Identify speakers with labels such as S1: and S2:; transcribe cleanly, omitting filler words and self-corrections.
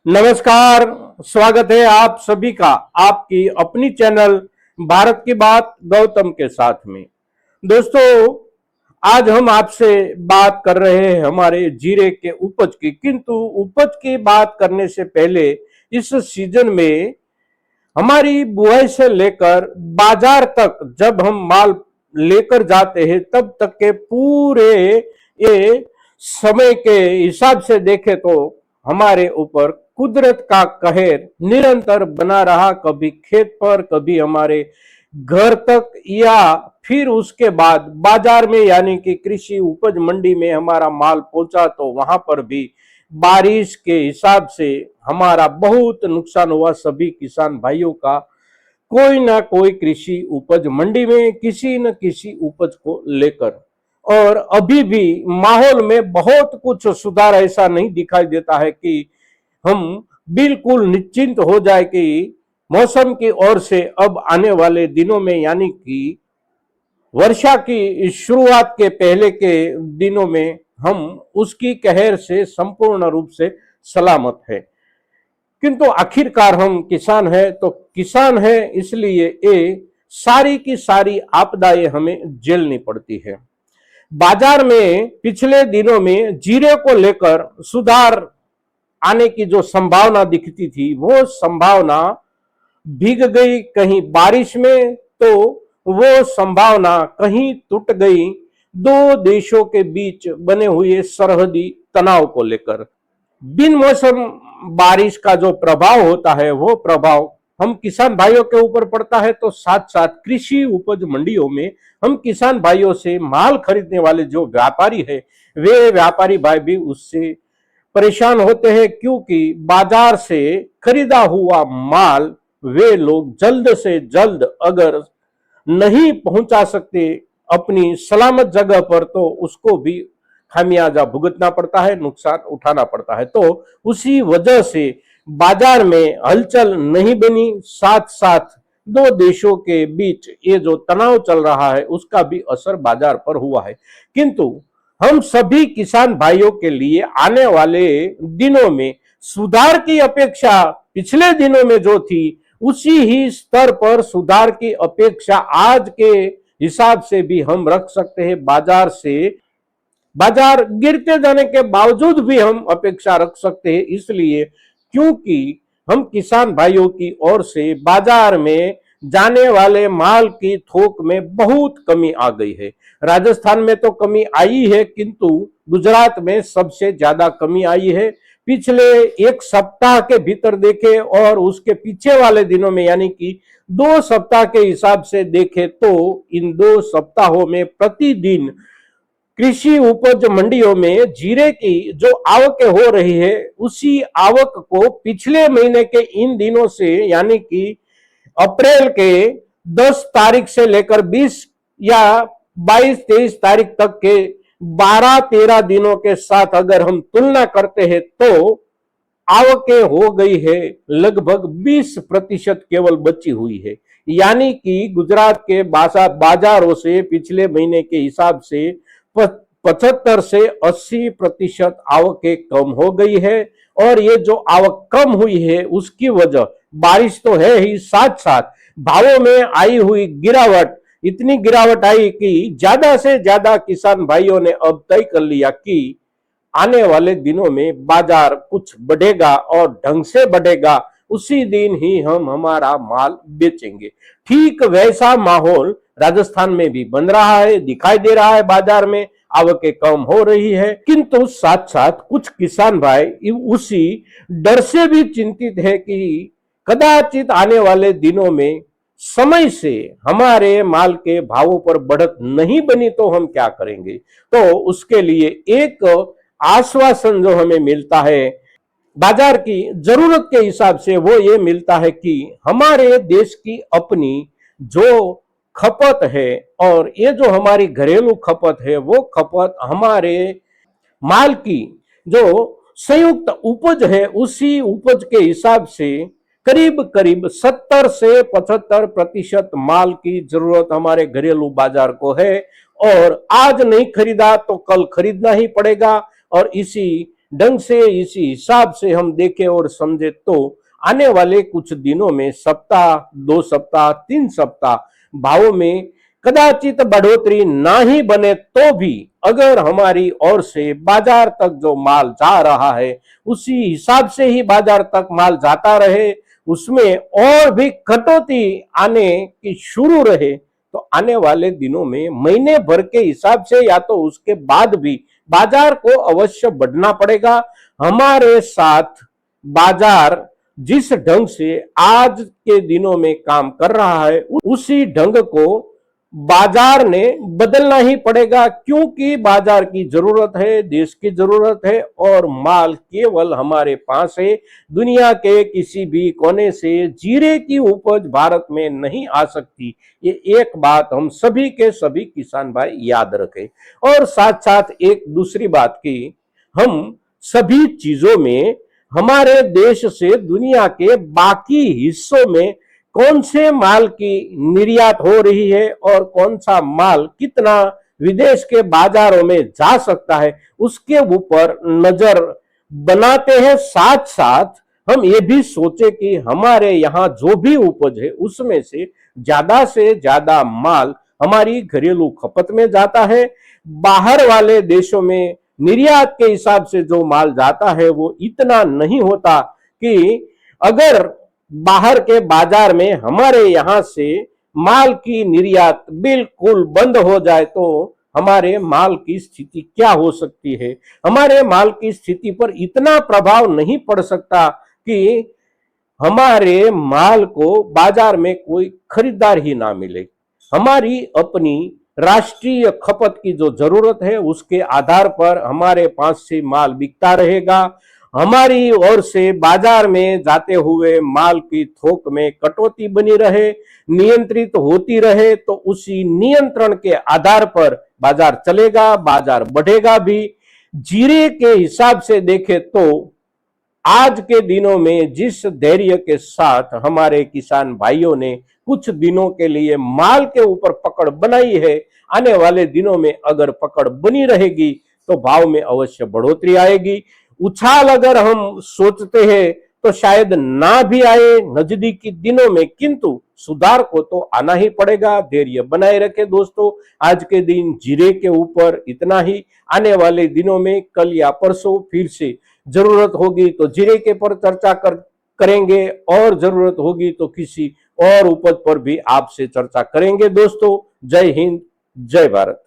S1: नमस्कार। स्वागत है आप सभी का आपकी अपनी चैनल भारत की बात गौतम के साथ में। दोस्तों, आज हम आपसे बात कर रहे हैं हमारे जीरे के उपज की। किंतु उपज की बात करने से पहले इस सीजन में हमारी बुआई से लेकर बाजार तक जब हम माल लेकर जाते हैं तब तक के पूरे ये समय के हिसाब से देखें तो हमारे ऊपर कुदरत का कहर निरंतर बना रहा। कभी खेत पर, कभी हमारे घर तक, या फिर उसके बाद बाजार में यानी कि कृषि उपज मंडी में हमारा माल पहुंचा तो वहां पर भी बारिश के हिसाब से हमारा बहुत नुकसान हुआ। सभी किसान भाइयों का कोई ना कोई कृषि उपज मंडी में किसी न किसी उपज को लेकर, और अभी भी माहौल में बहुत कुछ सुधार ऐसा नहीं दिखाई देता है कि हम बिल्कुल निश्चिंत हो जाए कि मौसम की ओर से अब आने वाले दिनों में यानी कि वर्षा की शुरुआत के पहले के दिनों में हम उसकी कहर से संपूर्ण रूप से सलामत है। किंतु आखिरकार हम किसान है तो किसान है, इसलिए ये सारी की सारी आपदाएं हमें झेलनी पड़ती है। बाजार में पिछले दिनों में जीरे को लेकर सुधार आने की जो संभावना दिखती थी वो संभावना भीग गई कहीं बारिश में, तो वो संभावना कहीं टूट गई दो देशों के बीच बने हुए सरहदी तनाव को लेकर। बिन मौसम बारिश का जो प्रभाव होता है वो प्रभाव हम किसान भाइयों के ऊपर पड़ता है, तो साथ साथ कृषि उपज मंडियों में हम किसान भाइयों से माल खरीदने वाले जो व्यापारी है वे व्यापारी भाई भी उससे परेशान होते हैं, क्योंकि बाजार से खरीदा हुआ माल वे लोग जल्द से जल्द अगर नहीं पहुंचा सकते अपनी सलामत जगह पर तो उसको भी खामियाजा भुगतना पड़ता है, नुकसान उठाना पड़ता है। तो उसी वजह से बाजार में हलचल नहीं बनी। साथ साथ दो देशों के बीच ये जो तनाव चल रहा है उसका भी असर बाजार पर हुआ है। किंतु हम सभी किसान भाइयों के लिए आने वाले दिनों में सुधार की अपेक्षा पिछले दिनों में जो थी उसी ही स्तर पर सुधार की अपेक्षा आज के हिसाब से भी हम रख सकते हैं। बाजार गिरते जाने के बावजूद भी हम अपेक्षा रख सकते हैं, इसलिए क्योंकि हम किसान भाइयों की ओर से बाजार में जाने वाले माल की थोक में बहुत कमी आ गई है। राजस्थान में तो कमी आई है, किंतु गुजरात में सबसे ज्यादा कमी आई है। पिछले एक सप्ताह के भीतर देखे और उसके पीछे वाले दिनों में यानी कि 2 सप्ताह के हिसाब से देखे तो इन 2 सप्ताहों में प्रतिदिन कृषि उपज मंडियों में जीरे की जो आवक हो रही है उसी आवक को पिछले महीने के इन दिनों से यानी कि अप्रैल के 10 तारीख से लेकर 20 या 22-23 तारीख तक के 12-13 दिनों के साथ अगर हम तुलना करते हैं तो आवकें हो गई है लगभग 20% केवल बची हुई है। यानी कि गुजरात के बाजारों से पिछले महीने के हिसाब से 75 से 80% आवकें कम हो गई है। और ये जो आवक कम हुई है उसकी वजह बारिश तो है ही, साथ साथ भावों में आई हुई गिरावट, इतनी गिरावट आई कि ज्यादा से ज्यादा किसान भाइयों ने अब तय कर लिया कि आने वाले दिनों में बाजार कुछ बढ़ेगा और ढंग से बढ़ेगा, उसी दिन ही हम हमारा माल बेचेंगे। ठीक वैसा माहौल राजस्थान में भी बन रहा है, दिखाई दे रहा है। बाजार में आवकें कम हो रही है, किंतु साथ साथ कुछ किसान भाई उसी डर से भी चिंतित है कि कदाचित आने वाले दिनों में समय से हमारे माल के भावों पर बढ़त नहीं बनी तो हम क्या करेंगे। तो उसके लिए एक आश्वासन जो हमें मिलता है बाजार की जरूरत के हिसाब से वो ये मिलता है कि हमारे देश की अपनी जो खपत है और ये जो हमारी घरेलू खपत है वो खपत हमारे माल की जो संयुक्त उपज है उसी उपज के हिसाब से करीब करीब 70 से 75% माल की जरूरत हमारे घरेलू बाजार को है। और आज नहीं खरीदा तो कल खरीदना ही पड़ेगा, और इसी ढंग से, इसी हिसाब से हम देखें और समझे तो आने वाले कुछ दिनों में, सप्ताह, 2 सप्ताह, 3 सप्ताह, भावों में कदाचित बढ़ोतरी ना ही बने तो भी अगर हमारी ओर से बाजार तक जो माल जा रहा है उसी हिसाब से ही बाजार तक माल जाता रहे, उसमें और भी कटौती आने की शुरू रहे, तो आने वाले दिनों में महीने भर के हिसाब से या तो उसके बाद भी बाजार को अवश्य बढ़ना पड़ेगा। हमारे साथ बाजार जिस ढंग से आज के दिनों में काम कर रहा है उसी ढंग को बाजार ने बदलना ही पड़ेगा, क्योंकि बाजार की जरूरत है, देश की जरूरत है और माल केवल हमारे पास है। दुनिया के किसी भी कोने से जीरे की उपज भारत में नहीं आ सकती, ये एक बात हम सभी के सभी किसान भाई याद रखें। और साथ साथ एक दूसरी बात की, हम सभी चीजों में हमारे देश से दुनिया के बाकी हिस्सों में कौन से माल की निर्यात हो रही है और कौन सा माल कितना विदेश के बाजारों में जा सकता है, उसके ऊपर नजर बनाते हैं। साथ साथ हम ये भी सोचे कि हमारे यहाँ जो भी उपज है उसमें से ज्यादा माल हमारी घरेलू खपत में जाता है। बाहर वाले देशों में निर्यात के हिसाब से जो माल जाता है वो इतना नहीं होता कि अगर बाहर के बाजार में हमारे यहां से माल की निर्यात बिल्कुल बंद हो जाए तो हमारे माल की स्थिति क्या हो सकती है। हमारे माल की स्थिति पर इतना प्रभाव नहीं पड़ सकता कि हमारे माल को बाजार में कोई खरीदार ही ना मिले। हमारी अपनी राष्ट्रीय खपत की जो जरूरत है उसके आधार पर हमारे पास से माल बिकता रहेगा। हमारी ओर से बाजार में जाते हुए माल की थोक में कटौती बनी रहे, नियंत्रित होती रहे, तो उसी नियंत्रण के आधार पर बाजार चलेगा, बाजार बढ़ेगा भी। जीरे के हिसाब से देखें तो आज के दिनों में जिस धैर्य के साथ हमारे किसान भाइयों ने कुछ दिनों के लिए माल के ऊपर पकड़ बनाई है, आने वाले दिनों में अगर पकड़ बनी रहेगी तो भाव में अवश्य बढ़ोतरी आएगी। उछाल अगर हम सोचते हैं तो शायद ना भी आए नजदीकी दिनों में, किंतु सुधार को तो आना ही पड़ेगा। धैर्य बनाए रखे दोस्तों। आज के दिन जीरे के ऊपर इतना ही। आने वाले दिनों में कल या परसों फिर से जरूरत होगी तो जीरे के पर चर्चा करेंगे और जरूरत होगी तो किसी और उपज पर भी आपसे चर्चा करेंगे दोस्तों। जय हिंद, जय भारत।